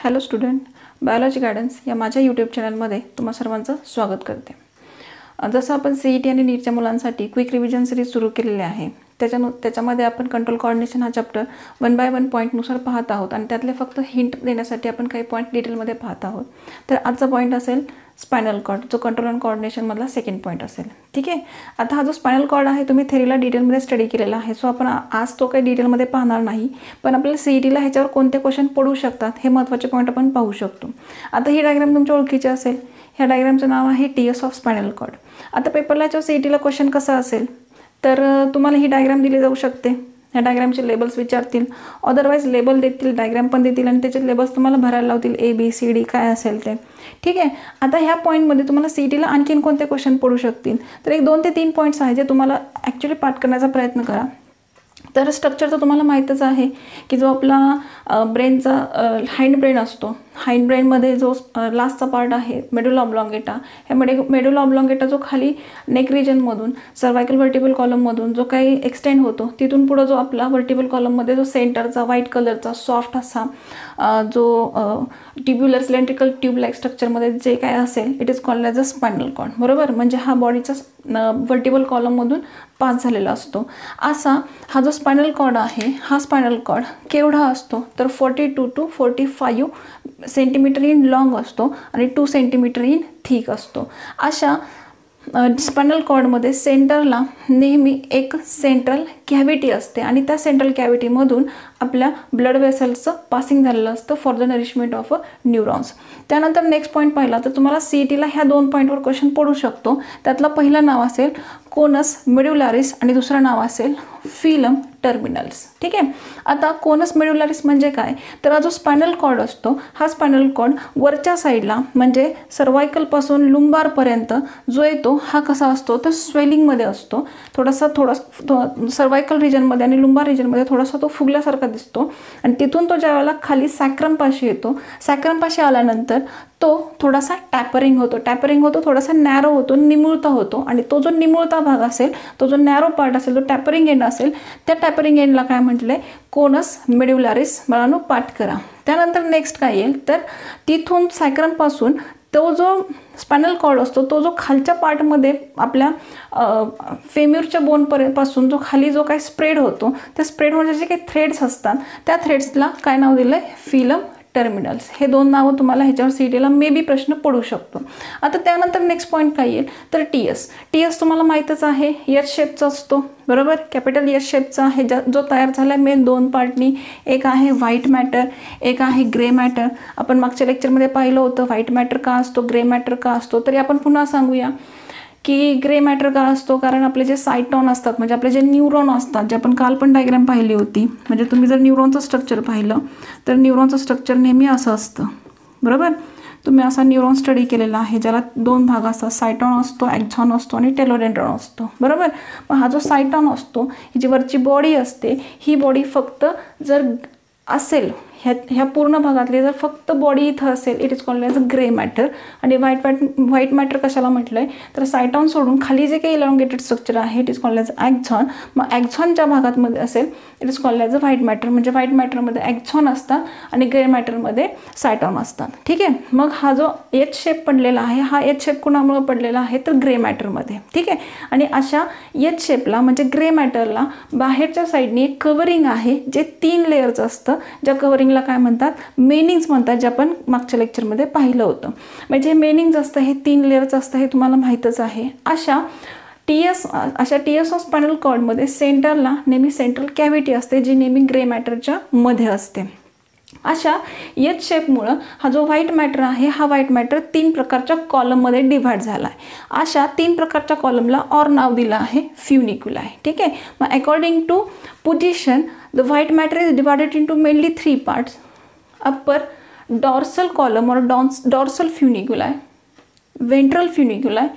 Hello student, biology guidance या माझ्या YouTube चॅनलमध्ये तुम्हा सर्वांचं स्वागत करते. जसं आपण CET आणि नीटच्या मुलांसाठी क्विक रिव्हिजन सिरीज सुरू केलेली आहे, त्याच्यामध्ये आपण कंट्रोल कोऑर्डिनेशन हा चॅप्टर 1 बाय 1 पॉईंटनुसार पाहत आहोत आणि त्यातले फक्त हिंट देण्यासाठी आपण काही पॉईंट डिटेलमध्ये पाहत आहोत. तर आजचा पॉईंट असेल स्पायनल कॉर्ड, जो कंट्रोल अँड कोऑर्डिनेशनमधला सेकंड पॉईंट असेल. ठीक आहे. आता हा जो स्पायनल कॉर्ड आहे तुम्ही थेरीला डिटेलमध्ये स्टडी केलेला आहे, सो आपण आज तो काही डिटेलमध्ये पाहणार नाही, पण आपल्याला CETला ह्याच्यावर कोणते क्वेश्चन पडू शकतात हे महत्त्वाचे पॉईंट आपण पाहू शकतो. आता ही डायग्राम तुमच्या ओळखीची असेल. ह्या डायग्रामचं नाव आहे TS ऑफ स्पायनल कॉर्ड. आता पेपरला याच्यावर CETला क्वेश्चन कसा असेल तर तुम्हाला ही डायग्राम दिली जाऊ शकते. ह्या डायग्रामचे लेबल्स विचारतील, अदरवाईज लेबल देतील, डायग्राम पण देतील आणि त्याचे लेबल्स तुम्हाला भरायला लावतील ABCD काय असेल ते. ठीक आहे. आता ह्या पॉईंटमध्ये तुम्हाला CETला आणखीन कोणते क्वेश्चन पडू शकतील तर 1 2 ते 3 पॉईंट्स आहेत जे तुम्हाला ॲक्च्युली पाठ करण्याचा प्रयत्न करा. तर स्ट्रक्चर तर तुम्हाला माहीतच आहे की जो आपला ब्रेनचा हाइंड ब्रेन असतो, हाइंड ब्रेनमध्ये जो लास्टचा पार्ट आहे मेडुला ऑब्लॉंगेटा, ह्या मेडुला ऑब्लॉंगेटा जो खाली नेक रिजनमधून सर्वायकल व्हर्टिबल कॉलममधून जो काही एक्सटेंड होतो, तिथून पुढं जो आपला व्हर्टिबल कॉलममध्ये जो सेंटरचा व्हाईट कलरचा सॉफ्ट असा जो ट्युब्युलर सिलेंड्रिकल ट्यूब लाईक स्ट्रक्चरमध्ये जे काय असेल it is called as a spinal cord. बरोबर, म्हणजे हा बॉडीचा व्हर्टिबल कॉलममधून पास झालेला असतो. असा हा जो स्पायनल कॉर्ड आहे, हा स्पायनल कॉर्ड केवढा असतो तर 42 to 45 सेंटीमीटर इन लॉंग असतो आणि 2 सेंटीमीटर इन थिक असतो. अशा स्पायनल कॉर्डमध्ये सेंटरला नेहमी एक सेंट्रल कॅव्हिटी असते आणि त्या सेंट्रल कॅव्हिटीमधून आपल्या ब्लड वेसल्सचं पासिंग झालेलं असतं for the nourishment of neurons. त्यानंतर नेक्स्ट पॉईंट पाहिला तर तुम्हाला CETला ह्या 2 पॉईंटवर क्वेश्चन पडू शकतो. त्यातलं पहिलं नाव असेल कोनस मेड्युलारिस आणि दुसरं नाव असेल फिलम टर्मिनल्स. ठीक आहे. आता कोनस मेड्युलारिस म्हणजे काय तर हा जो स्पायनल कॉर्ड असतो, हा स्पायनल कॉर्ड वरच्या साईडला म्हणजे सर्वायकलपासून लुंबारपर्यंत जो येतो हा कसा असतो तर स्वेलिंगमध्ये असतो. थोडासा सर्वायकल रिजनमध्ये आणि लुंबार रिजनमध्ये थोडासा तो फुगल्यासारखा दिसतो आणि तिथून तो ज्यावेळेला खाली सॅक्रमपाशी येतो, सॅक्रमपाशी आल्यानंतर तो थोडासा टॅपरिंग होतो, थोडासा नॅरो होतो, निमुळता होतो आणि तो जो निमुळता भाग असेल, तो जो नॅरो पार्ट असेल, जो टॅपरिंग एंड असेल, त्या टॅपरिंग एंडला काय म्हटलंय कोनस मेड्युलारिस. बाळांनो पाठ करा. त्यानंतर नेक्स्ट काय येईल तर तिथून सॅक्रमपासून तो जो स्पायनल कॉर्ड असतो तो जो खालच्या पार्टमध्ये आपल्या फेम्युरच्या बोनपासून जो खाली जो काही स्प्रेड होतो, त्या स्प्रेडमध्ये जे काही थ्रेड्स असतात त्या थ्रेड्सला काय नाव दिलं आहे फिलम टर्मिनल्स. हे 2 नावं तुम्हाला ह्याच्यावर CETला मे बी प्रश्न पडू शकतो. आता त्यानंतर नेक्स्ट पॉईंट काय येईल तर TS तुम्हाला माहीतच आहे, S शेपचा असतो. बरोबर, कॅपिटल S शेपचा आहे जो तयार झाला आहे मेन 2 पार्टनी. एक आहे व्हाईट मॅटर, एक आहे ग्रे मॅटर. आपण मागच्या लेक्चरमध्ये पाहिलं होतं व्हाईट मॅटर का असतो, ग्रे मॅटर का असतो. तरी आपण पुन्हा सांगूया की ग्रे मॅटर का असतो कारण आपले जे सायटॉन असतात म्हणजे आपले जे न्यूरॉन असतात, जे आपण काल पण डायग्राम पाहिली होती, म्हणजे तुम्ही जर न्यूरॉनचं स्ट्रक्चर पाहिलं तर न्यूरॉनचं स्ट्रक्चर नेहमी असं असतं. बरोबर, तुम्ही असा न्यूरॉन स्टडी केलेला आहे ज्याला 2 भाग असतात, सायटॉन असतो, ॲक्झॉन असतो आणि टेलोडेंड्रॉन असतो. बरोबर, मग हा जो सायटॉन असतो, ही जी वरची बॉडी असते, ही बॉडी फक्त जर असेल ह्या पूर्ण भागातली जर फक्त बॉडी इथं असेल it is called as a grey matter. आणि व्हाईट मॅटर कशाला म्हटलं आहे तर सायटॉन सोडून खाली जे काही इलॉंगेटेड स्ट्रक्चर आहे it is called as axon. मग ॲक्झॉनच्या भागातमध्ये असेल it is called as a white matter. म्हणजे व्हाईट मॅटरमध्ये ॲक्झॉन असतात आणि ग्रे मॅटरमध्ये सायटॉन असतात. ठीक आहे. मग हा जो H शेप पडलेला आहे, हा H शेप कुणामुळे पडलेला आहे तर ग्रे मॅटरमध्ये. ठीक आहे. आणि अशा H शेपला म्हणजे ग्रे मॅटरला बाहेरच्या साईडने एक कवरिंग आहे जे 3 लेयरचं असतं, ज्या कवरिंगला काय म्हणतात मेनिंग्स म्हणतात, जे आपण मागच्या लेक्चरमध्ये पाहिलं होतं. म्हणजे मेनिंग्स असतं हे 3 लेयरचं असतं, हे तुम्हाला माहीतच आहे. अशा TS ऑफ स्पायनल कॉर्डमध्ये सेंटरला नेहमी सेंट्रल कॅव्हिटी असते जी नेहमी ग्रे मॅटरच्या मध्ये असते. अशा H शेपमुळं हा जो व्हाईट मॅटर आहे, हा व्हाईट मॅटर 3 प्रकारच्या कॉलममध्ये डिव्हाइड झाला आहे. अशा 3 प्रकारच्या कॉलमला और नाव दिलं आहे फ्युनिक्युलाय. ठीक आहे. मग according to position the white matter is divided into mainly 3 parts: upper dorsal column or dorsal funiculi, ventral funiculi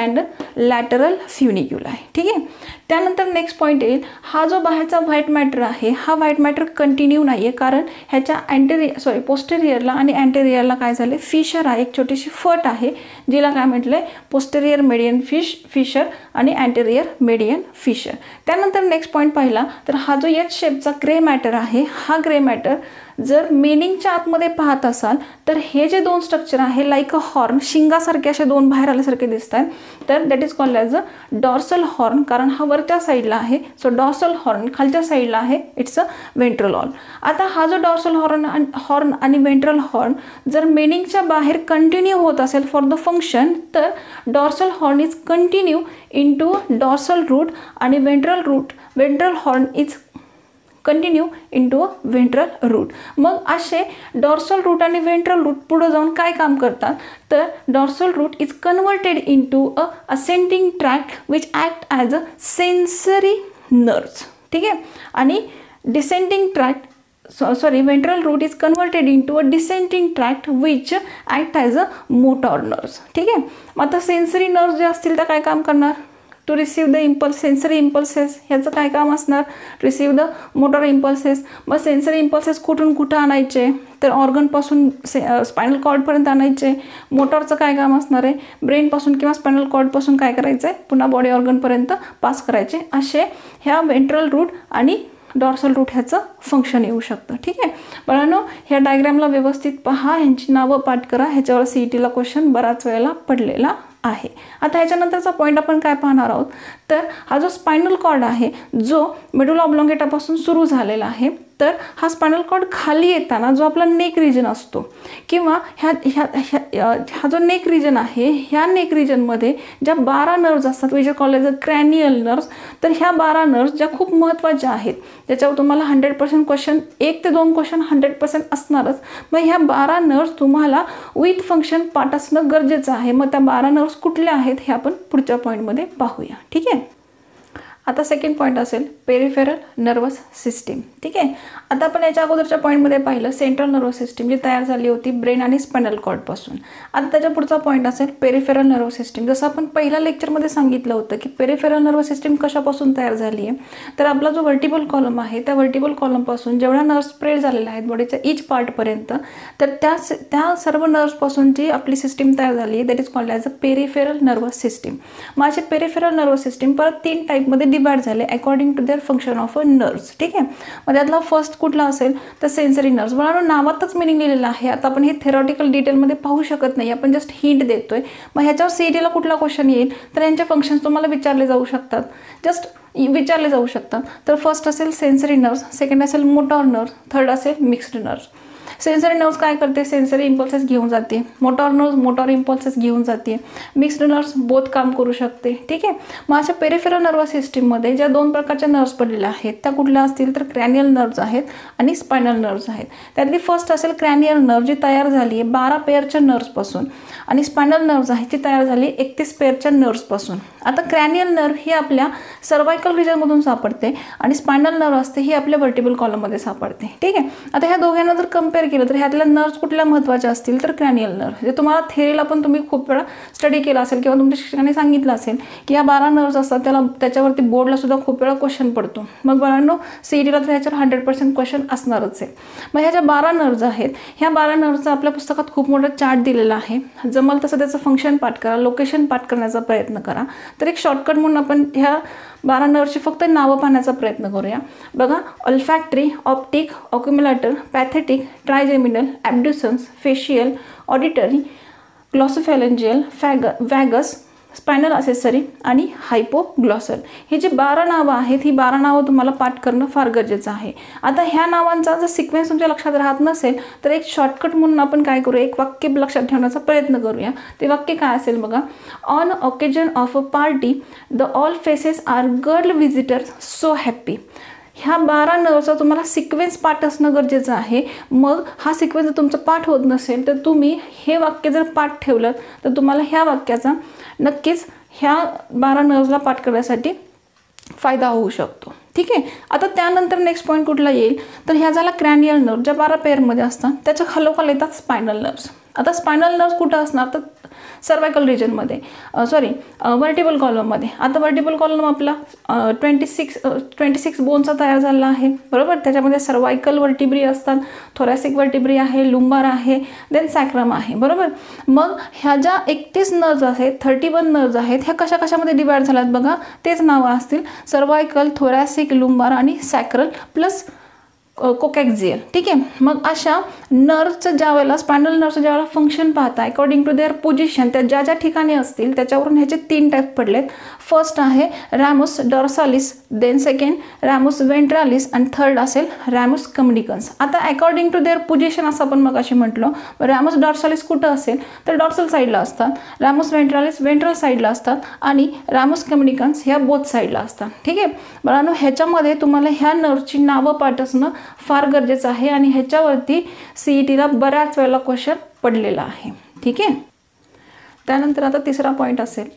and lateral funiculi. ठीक आहे. त्यानंतर नेक्स्ट पॉईंट येईल, हा जो बाहेरचा व्हाईट मॅटर आहे हा व्हाईट मॅटर कंटिन्यू नाही आहे कारण ह्याच्या पोस्टेरियरला आणि अँटेरियरला काय झाले फिशर आहे, एक छोटीशी फट आहे जिला काय म्हटलं आहे पोस्टेरियर मेडियन फिशर आणि अँटेरियर मेडियन फिशर. त्यानंतर नेक्स्ट पॉईंट पाहिला तर हा जो H शेपचा ग्रे मॅटर आहे, हा ग्रे मॅटर जर मेनिंगच्या आतमध्ये पाहत असाल तर हे जे दोन स्ट्रक्चर आहे लाईक अ हॉर्न, शिंगासारखे असे दोन बाहेर आल्यासारखे दिसत आहेत, तर that is called as a dorsal horn, कारण हा वरच्या साईडला आहे. सो डॉर्सल हॉर्न खालच्या साईडला आहे, इट्स अ व्हेंट्रल हॉर्न. आता हा जो डॉर्सल हॉर्न आणि व्हेंट्रल हॉर्न जर मेनिंगच्या बाहेर कंटिन्यू होत असेल फॉर द फंक्शन, तर dorsal horn is continue into dorsal root आणि ventral horn is continue into a ventral root. मग असे डॉर्सल रूट आणि व्हेंट्रल रूट पुढे जाऊन काय काम करतात, तर dorsal root is converted into a ascending tract which act as a sensory nerves. ठीक आहे. आणि descending tract ventral root is converted into a descending tract which act as a motor nerves. ठीक आहे. मग आता सेन्सरी नर्व्स जे असतील त्या काय काम करणार, to receive the impulse, sensory impulses ह्याचं काय काम असणार, रिसीव द मोटर इम्पल्सेस. मग सेन्सरी इम्पल्सेस कुठून कुठं आणायचे, तर ऑर्गनपासून स्पायनल कॉर्डपर्यंत आणायचे. मोटरचं काय काम असणार आहे, ब्रेनपासून किंवा स्पायनल कॉर्डपासून काय करायचं आहे, पुन्हा बॉडी ऑर्गनपर्यंत पास करायचे. असे ह्या व्हेंट्रल रूट आणि डॉर्सल रूट ह्याचं फंक्शन येऊ शकतं. ठीक आहे बाळांनो, ह्या डायग्रामला व्यवस्थित पहा, ह्यांची नावं पाठ करा, ह्याच्यावर CETला क्वेश्चन बराच वेळेला पडलेला आहे. आता ह्याच्यानंतरचा पॉईंट आपण काय पाहणार आहोत, तर हा जो स्पायनल कॉर्ड आहे जो मेडुला ऑब्लॉंगेटापासून सुरू झालेला आहे, तर हा स्पायनल कॉर्ड खाली येताना जो आपला नेक रिजन असतो किंवा हा जो नेक रिजन आहे, ह्या नेक रिजनमध्ये ज्या 12 नर्व्स असतात which are called as a cranial nerves, तर ह्या 12 नर्व्स ज्या खूप महत्त्वाच्या आहेत, त्याच्यावर तुम्हाला 100% क्वेश्चन, 1 ते 2 क्वेश्चन 100% असणारच. मग ह्या 12 नर्व्स तुम्हाला विथ फंक्शन पाठ असणं गरजेचं आहे. मग त्या 12 नर्व्स कुठल्या आहेत हे आपण पुढच्या पॉईंटमध्ये पाहूया. ठीक आहे. आता सेकंड पॉईंट असेल पेरिफेरल नर्वस सिस्टीम. ठीक आहे. आता आपण याच्या अगोदरच्या पॉईंटमध्ये पाहिलं सेंट्रल नर्वस सिस्टीम जी तयार झाली होती ब्रेन आणि स्पायनल कॉर्डपासून. आता त्याच्या पुढचा पॉईंट असेल पेरिफेरल नर्वस सिस्टीम. जसं आपण पहिल्या लेक्चरमध्ये सांगितलं होतं की पेरिफेरल नर्वस सिस्टीम कशापासून तयार झाली आहे, तर आपला जो व्हर्टिबल कॉलम आहे त्या व्हर्टिबल कॉलमपासून जेवढ्या नर्व्स स्प्रेड झालेल्या आहेत बॉडीच्या इच पार्टपर्यंत, तर त्या सर्व नर्व्सपासून जी आपली सिस्टीम तयार झाली आहे that is called as a peripheral nervous system. माझे पेरिफेरल नर्वस सिस्टीम परत 3 टाईपमध्ये डिवाइड झाले according to their function of a nerves. ठीक आहे. मग त्यातला फर्स्ट कुठला असेल तर सेन्सरी नर्व्स. मला नावातच मिनिंग लिहिलेलं आहे. आता आपण हे थेरॉटिकल डिटेलमध्ये पाहू शकत नाही, आपण जस्ट हिंट देतोय. मग ह्याच्यावर CETला कुठला क्वेश्चन येईल, तर यांचे फंक्शन्स तुम्हाला विचारले जाऊ शकतात, जस्ट विचारले जाऊ शकतात. तर फर्स्ट असेल सेन्सरी नर्व्स, सेकंड असेल मोटॉर नर्व्स, थर्ड असेल मिक्स्ड नर्व्स. सेन्सरी नर्व्स काय करते, सेन्सरी इम्पल्सेस घेऊन जाते. मोटॉर नर्व्स मोटॉर इम्पल्सेस घेऊन जाते. मिक्स्ड नर्व्स बोथ काम करू शकते. ठीक आहे. मग अशा पेरिफेरल नर्वस सिस्टीममध्ये ज्या 2 प्रकारच्या नर्व्स पडलेल्या आहेत त्या कुठल्या असतील तर क्रॅनियल नर्व्स आहेत आणि स्पायनल नर्व्स आहेत. त्यातली फर्स्ट असेल क्रॅनियल नर्व्ह जी तयार झाली आहे 12 पेअरच्या नर्व्सपासून, आणि स्पायनल नर्व्स आहे जी तयार झाली 31 पेअरच्या नर्व्सपासून. आता क्रॅनियल नर्व्ह ही आपल्या सर्वायकल रिजनमधून सापडते आणि स्पायनल नर्व्ह असते ही आपल्या व्हर्टिबल कॉलममध्ये सापडते. ठीक आहे. आता ह्या दोघांना जर कम्पेअर केलं तर ह्यातल्या नर्व्स कुठल्या महत्त्वाच्या असतील तर क्रॅनियल नर्व्ह. जे तुम्हाला थेरीला पण तुम्ही खूप वेळा स्टडी केला असेल किंवा तुमच्या शिक्षकाने सांगितलं असेल की ह्या 12 नर्व्स असतात, त्याच्यावरती बोर्डला सुद्धा खूप वेळा क्वेश्चन पडतो. मग बाळांनो CETला तर ह्याच्यावर 100% क्वेश्चन असणारच आहे. मग ह्या ज्या 12 नर्व्स आहेत ह्या 12 नर्व्सचा आपल्या पुस्तकात खूप मोठा चार्ट दिलेला आहे. जमल तसं त्याचं फंक्शन पाठ करा, लोकेशन पाठ करण्याचा प्रयत्न करा. तर एक शॉर्टकट म्हणून आपण ह्या 12 नर्व्सची फक्त नावं पाहण्याचा प्रयत्न करूया. बघा, olfactory, optic, accumulator, pathetic, trigeminal, abducens, facial, auditory, glossopharyngeal, vagus, spinal accessory आणि हायपोग्लॉसल. हे जे 12 नावं आहेत ही 12 नावं तुम्हाला पाठ करणं फार गरजेचं आहे. आता ह्या नावांचा जर सिक्वेन्स तुमच्या लक्षात राहत नसेल तर एक शॉर्टकट म्हणून आपण काय करूया, एक वाक्य लक्षात ठेवण्याचा प्रयत्न करूया. ते वाक्य काय असेल बघा, on occasion of a party the all faces are girl visitors so happy. ह्या 12 नर्व्सचा तुम्हाला सिक्वेन्स पाठ असणं गरजेचं आहे. मग हा सिक्वेन्स जर तुमचा पाठ होत नसेल तर तुम्ही हे वाक्य जर पाठ ठेवलं तर तुम्हाला ह्या वाक्याचा नक्कीच ह्या 12 नर्व्सला पाठ करण्यासाठी फायदा होऊ शकतो. ठीक आहे. आता त्यानंतर नेक्स्ट पॉईंट कुठला येईल तर ह्या झाला क्रॅनियल नर्व्ह ज्या 12 पेअरमध्ये असतात, त्याच्या खालोखाल येतात स्पायनल नर्व्स. आता स्पायनल नर्व्स कुठं असणार तर सर्वायकल रिजनमध्ये, व्हर्टिबल कॉलममध्ये. आता व्हर्टिबल कॉलम आपला 26 बोनचा तयार झाला आहे बरोबर. त्याच्यामध्ये सर्वायकल वर्टिब्री असतात, थोरॅसिक वर्टिब्री आहे, लुंबार आहे, देन सॅक्रम आहे बरोबर. मग ह्या ज्या 31 नर्व्स आहेत, 31 नर्व्स आहेत, ह्या कशामध्ये डिवाइड झाल्यात बघा, तेच नावं असतील सर्वायकल, थोरॅसिक, लुंबार आणि सॅक्रल प्लस कोकॅक्झियल, ठीक आहे. मग अशा नर्व्हचं ज्यावेळेला स्पायनल नर्व्हचं ज्यावेळेला फंक्शन पाहता अकॉर्डिंग टू देअर पोझिशन त्या ज्या ज्या ठिकाणी असतील त्याच्यावरून ह्याचे 3 टाईप पडलेत. फर्स्ट आहे रॅमस डॉर्सालिस, देन सेकंड रॅमस वेंट्रालिस आणि थर्ड असेल रॅमस कम्युनिकन्स. आता अकॉर्डिंग टू देअर पोझिशन असं आपण मग अशी म्हटलं. रॅमस डॉर्सालिस कुठं असेल तर डॉर्सल साईडला असतात, रॅमस वेंट्रालिस वेंट्रल साईडला असतात आणि रॅमस कम्युनिकन्स ह्या बोथ साईडला असतात, ठीक आहे. बाळांनो, ह्याच्यामध्ये तुम्हाला ह्या नर्व्हची नावं पाठ असणं फार गरजेचं आहे आणि ह्याच्यावरती CETला बऱ्याच वेळेला क्वेश्चन पडलेला आहे, ठीक आहे. त्यानंतर आता तिसरा पॉईंट असेल,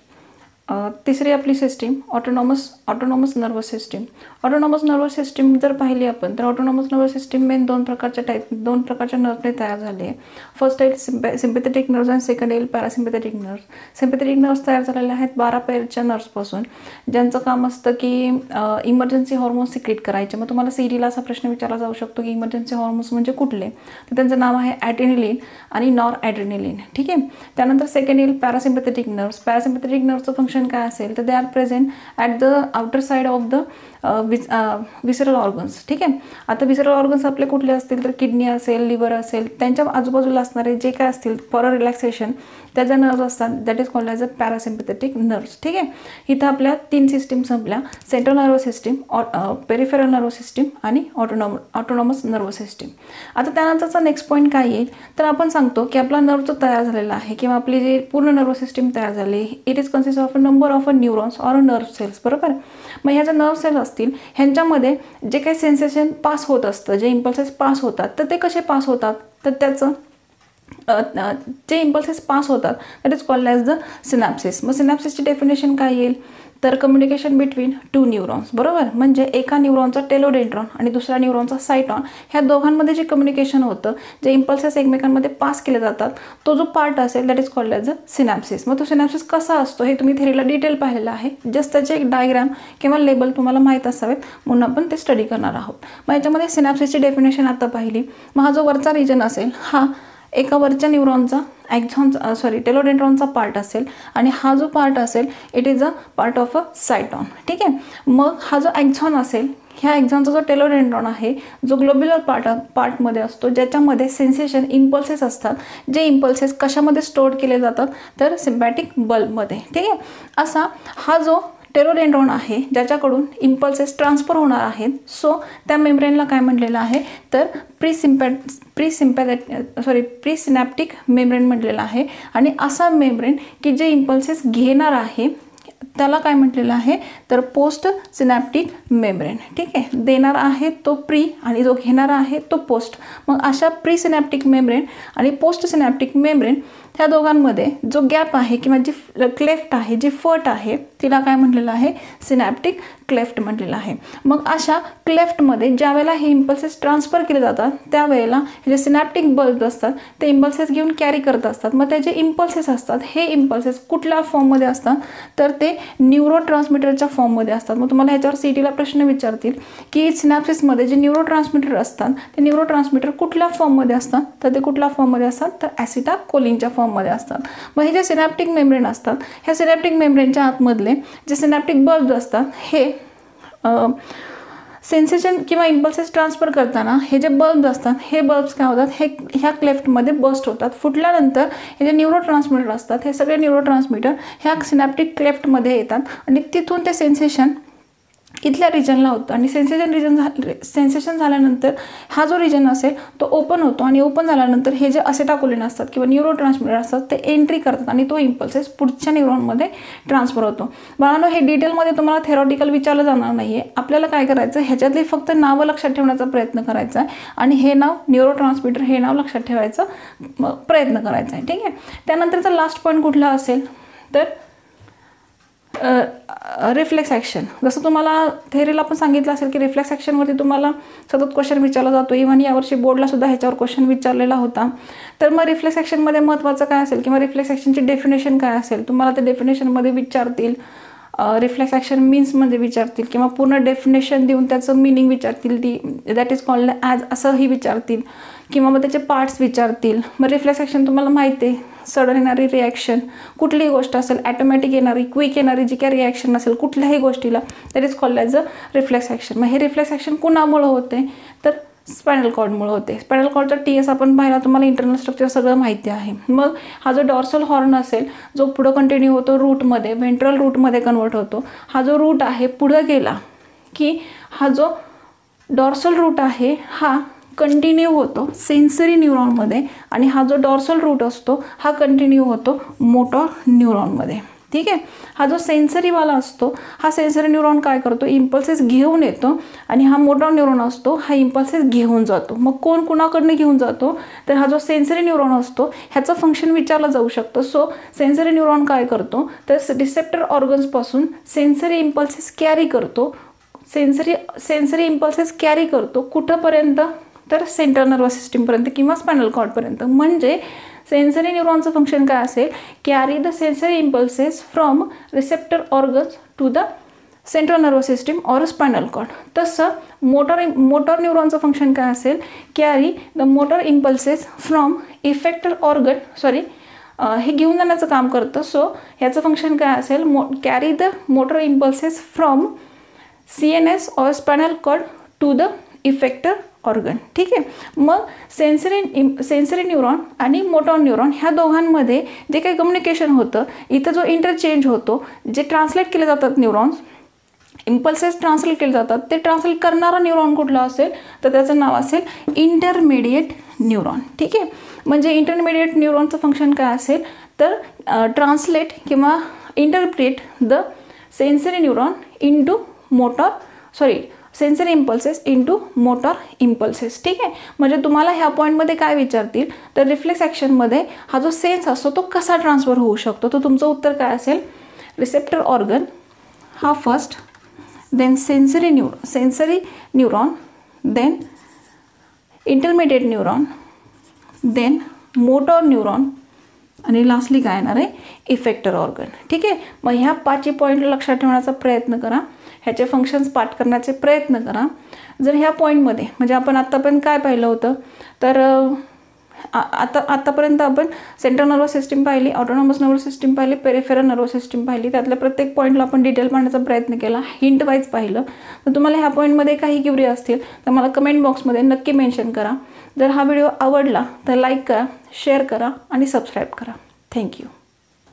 तिसरी आपली system autonomous nervous system. Autonomous nervous system जर पाहिली आपण तर ऑटोनॉमस नर्वस सिस्टीम मेन दोन प्रकारच्या नर्वने तयार झाली आहे. फर्स्ट आहे सिम्पॅथेटिक नर्व्स आणि सेकंड आहे पॅरासिम्पॅथेटिक नर्व्स. सिम्पॅथेटिक नर्व्स तयार झालेल्या आहेत 12 पेअरच्या नर्व्सपासून, ज्यांचं काम असतं की इमर्जन्सी हॉर्मोन्स सिक्रेट करायचे. मग तुम्हाला CETला असा प्रश्न विचारला जाऊ शकतो की इमर्जन्सी हॉर्मोन्स म्हणजे कुठले, तर त्यांचं नाव आहे ॲड्रेनलिन आणि नॉर ॲड्रेनलिन, ठीक आहे. त्यानंतर सेकंड येईल पॅरासिम्पॅथेटिक नर्व्स. पॅरासिम्पॅथेटिक नर्व्सचं फंक्शन काय असेल तर they are present at the outer side of the विसरल ऑर्गन्स, ठीक आहे. आता विसरल ऑर्गन्स आपले कुठले असतील तर किडनी असेल, लिव्हर असेल, त्यांच्या आजूबाजूला असणारे जे काय असतील फॉर रिलॅक्सेशन त्या ज्या नर्व्स असतात that is called as a parasympathetic nerves, ठीक आहे. इथं आपल्या 3 सिस्टीम संपल्या, central nervous system, peripheral nervous system आणि ऑटोनॉमस नर्वस सिस्टीम. आता त्यानंतरचा नेक्स्ट पॉईंट काय येईल तर आपण सांगतो की आपला नर्व जो तयार झालेला आहे किंवा आपली जी पूर्ण नर्वस सिस्टीम तयार झाली it is consist of a number of neurons or nerve cells, बरोबर. मग ह्या ज्या नर्व सेल्स असतील ह्यांच्यामध्ये जे काही सेन्सेशन पास होत असतं, जे इम्पल्सेस पास होतात तर ते कसे पास होतात तर त्याचं जे इम्पल्सेस पास होतात that is called as the synapsis. मग सिनॅप्सिसची डेफिनेशन काय येईल तर कम्युनिकेशन बिटवीन 2 न्यूरॉन्स, बरोबर. म्हणजे एका न्यूरॉनचा टेलोडेंड्रॉन आणि दुसऱ्या न्यूरॉनचा सायटॉन ह्या दोघांमध्ये जे कम्युनिकेशन होतं, जे इम्पल्सेस एकमेकांमध्ये पास केले जातात तो जो पार्ट असेल that is called as a synapsis. मग तो सिनॅप्सिस कसा असतो हे तुम्ही थेरीला डिटेल पाहिलेलं आहे, जस्ट त्याचे एक डायग्राम किंवा लेबल तुम्हाला माहीत असावेत म्हणून आपण ते स्टडी करणार आहोत. मग याच्यामध्ये सिनॅप्सिसची डेफिनेशन आता पाहिली. मग हा जो वरचा रिजन असेल हा एका वरच्या न्यूरॉनचा टेलोडेंड्रॉनचा पार्ट असेल आणि हा जो पार्ट असेल it is a part of a cyton, ठीक आहे. मग हा जो ॲक्झॉन असेल ह्या ॲक्झॉनचा जो टेलोडेंड्रॉन आहे जो ग्लोब्युलर पार्टमध्ये असतो, ज्याच्यामध्ये सेन्सेशन इम्पल्सेस असतात, जे इम्पल्सेस कशामध्ये स्टोअर केले जातात तर सिम्पॅटिक बल्बमध्ये, ठीक आहे. असा हा जो टेलोडेंड्रॉन आहे ज्याच्याकडून इम्पल्सेस ट्रान्सफर होणार आहेत, सो त्या मेम्ब्रेनला काय म्हटलेलं आहे तर प्रीसिनॅप्टिक मेम्ब्रेन म्हटलेलं आहे. आणि असा मेम्ब्रेन की जे इम्पल्सेस घेणार आहे त्याला काय म्हटलेलं आहे तर पोस्ट सिनॅप्टिक मेम्ब्रेन, ठीक आहे. देणार आहे तो प्री आणि जो घेणारा आहे तो पोस्ट. मग अशा प्रीसिनॅप्टिक मेम्ब्रेन आणि पोस्ट सिनॅप्टिक मेम्ब्रेन ह्या दोघांमध्ये जो गॅप आहे किंवा जी क्लेफ्ट आहे, जी फट आहे तिला काय म्हटलेलं आहे सिनॅप्टिक क्लेफ्ट म्हटलेलं आहे. मग अशा क्लेफ्टमध्ये ज्या वेळेला हे इम्पल्सेस ट्रान्सफर केले जातात त्यावेळेला हे जे सिनॅप्टिक बल्ब असतात ते इम्पल्सेस घेऊन कॅरी करत असतात. मग ते जे इम्पल्सेस असतात हे इम्पल्सेस कुठल्या फॉर्ममध्ये असतात तर ते न्यूरो ट्रान्समीटरच्या फॉर्ममध्ये असतात. मग तुम्हाला ह्याच्यावर CETला प्रश्न विचारतील की सिनॅप्सिसमध्ये जे न्यूरो ट्रान्समीटर असतात ते न्यूरो ट्रान्समीटर कुठल्या फॉर्ममध्ये असतात तर ते कुठल्या फॉर्ममध्ये असतात तर ॲसिटाकोलिनच्या फॉर्ममध्ये असतात. मग हे जे सिनॅप्टिक मेम्ब्रेन असतात ह्या सिनॅप्टिक मेम्ब्रेनच्या आतमधले जे सिनॅप्टिक बल्ब असतात हे सेन्सेशन किंवा इम्पल्सेस ट्रान्सफर करताना हे जे बल्ब असतात हे बल्ब्स काय होतात हे ह्या क्लेफ्टमध्ये बस्ट होतात. फुटल्यानंतर हे जे न्यूरो ट्रान्समीटर असतात हे सगळे न्यूरो ट्रान्समीटर ह्या सिनॅप्टिक क्लेफ्टमध्ये येतात आणि तिथून ते सेन्सेशन इथल्या रिजनला होतं आणि सेन्सेशन झाल्यानंतर हा जो रिजन असेल तो ओपन होतो आणि ओपन झाल्यानंतर हे जे असेटाकोलिन असतात किंवा न्यूरो ट्रान्समीटर असतात ते एंट्री करतात आणि तो इम्पल्सेस पुढच्या न्यूरॉनमध्ये ट्रान्सफर होतो. बाळांनो, हे डिटेलमध्ये तुम्हाला थेरॉटिकल विचारलं जाणार नाही आहे. आपल्याला काय करायचं ह्याच्यातली फक्त नावं लक्षात ठेवण्याचा प्रयत्न करायचा आहे आणि हे नाव न्यूरो ट्रान्समीटर हे नाव लक्षात ठेवायचा प्रयत्न करायचा आहे, ठीक आहे. त्यानंतरचा लास्ट पॉईंट कुठला असेल तर रिफ्लेक्स ॲक्शन. जसं तुम्हाला थेरीला पण सांगितलं असेल की रिफ्लेक्स ॲक्शनवरती तुम्हाला सतत क्वेश्चन विचारला जातो. इव्हन यावर्षी बोर्डला सुद्धा ह्याच्यावर क्वेश्चन विचारलेला होता. तर मग रिफ्लेक्स ॲक्शनमध्ये महत्त्वाचं काय असेल किंवा रिफ्लेक्स ॲक्शनची डेफिनेशन काय असेल तुम्हाला ते डेफिनेशनमध्ये विचारतील. रिफ्लेक्स ॲक्शन मीन्समध्ये विचारतील किंवा पूर्ण डेफिनेशन देऊन त्याचं मिनिंग विचारतील, ती दॅट इज कॉल्ड ॲज असंही विचारतील किंवा मग त्याचे पार्ट्स विचारतील. मग रिफ्लेक्स ॲक्शन तुम्हाला माहिती आहे सडन येणारी रिॲक्शन कुठलीही गोष्ट असेल, ॲटोमॅटिक येणारी क्विक येणारी जी काही रिॲक्शन असेल कुठल्याही गोष्टीला that is called as a reflex action. मग हे रिफ्लेक्स ॲक्शन कुणामुळं होते तर स्पायनल कॉर्डमुळे होते. स्पायनल कॉर्डचा TS आपण पाहिला, तुम्हाला इंटरनल स्ट्रक्चर सगळं माहिती आहे. मग हा जो डॉर्सल हॉर्न असेल जो पुढं कंटिन्यू होतो रूटमध्ये, व्हेंट्रल रूटमध्ये कन्वर्ट होतो. हा जो रूट आहे पुढं गेला की हा जो डॉर्सल रूट आहे हा कंटिन्यू होतो सेन्सरी न्यूरॉनमध्ये, आणि हा जो डॉर्सल रूट असतो हा कंटिन्यू होतो मोटर न्यूरॉनमध्ये. ठीक आहे. हा जो सेन्सरीवाला असतो हा सेन्सरी न्यूरॉन काय करतो, इम्पल्सेस घेऊन येतो, आणि हा मोटर न्यूरॉन असतो हा इम्पल्सेस घेऊन जातो. मग कोण कुणाकडनं घेऊन जातो, तर हा जो सेन्सरी न्यूरॉन असतो ह्याचं फंक्शन विचारलं जाऊ शकतं. सो सेन्सरी न्यूरॉन काय करतो, तर रिसेप्टर ऑर्गन्सपासून सेन्सरी इम्पल्सेस कॅरी करतो. सेन्सरी इम्पल्सेस कॅरी करतो कुठंपर्यंत, तर सेंट्रल नर्वस सिस्टीमपर्यंत किंवा स्पायनल कॉर्डपर्यंत. म्हणजे सेन्सरी न्यूरॉनचं फंक्शन काय असेल, carry the sensory impulses from receptor organs to the central nervous system or spinal cord. तसं मोटर न्यूरॉनचं फंक्शन काय असेल, carry the motor impulses from effector organ, हे घेऊन जाण्याचं काम करतं. सो ह्याचं फंक्शन काय असेल, carry the motor impulses from CNS or spinal cord to the effector organ. ठीक आहे. मग सेन्सरी न्यूरॉन आणि मोटर न्यूरॉन ह्या दोघांमध्ये जे काही कम्युनिकेशन होतं, इथं जो इंटरचेंज होतो, जे ट्रान्सलेट केले जातात न्यूरॉन्स, इम्पल्सेस ट्रान्सलेट केले जातात, ते ट्रान्सलेट करणारा न्यूरॉन कुठला असेल, तर त्याचं नाव असेल इंटरमिडिएट न्यूरॉन. ठीक आहे. म्हणजे इंटरमिडिएट न्यूरॉनचं फंक्शन काय असेल, तर ट्रान्सलेट किंवा interpret the sensory neuron into sensory impulses into motor impulses. ठीक आहे. म्हणजे तुम्हाला ह्या पॉईंटमध्ये काय विचारतील, तर रिफ्लेक्स ॲक्शनमध्ये हा जो सेन्स असतो तो कसा ट्रान्सफर होऊ शकतो, तर तुमचं उत्तर काय असेल, रिसेप्टर ऑर्गन हा first, then sensory neuron, then intermediate neuron, then motor neuron, आणि लास्टली काय येणार आहे, इफेक्टर ऑर्गन. ठीक आहे. मग ह्या 5 पॉईंट लक्षात ठेवण्याचा प्रयत्न करा, ह्याचे फंक्शन्स पाठ करण्याचे प्रयत्न करा. जर ह्या पॉईंटमध्ये म्हणजे आपण आत्तापर्यंत काय पाहिलं होतं, तर आतापर्यंत आपण सेंट्रल नर्वस सिस्टीम पाहिली, ऑटोनॉमस नर्वस सिस्टीम पाहिली, पेरिफेरल नर्वस सिस्टीम पाहिली. त्यातल्या प्रत्येक पॉईंटला आपण डिटेल पाहण्याचा प्रयत्न केला, हिंट वाईज पाहिलं. तर तुम्हाला ह्या पॉईंटमध्ये काही क्युरी असतील तर मला कमेंट बॉक्समध्ये नक्की मेन्शन करा. जर हा व्हिडिओ आवडला तर लाईक करा, शेअर करा आणि सबस्क्राईब करा. थँक्यू.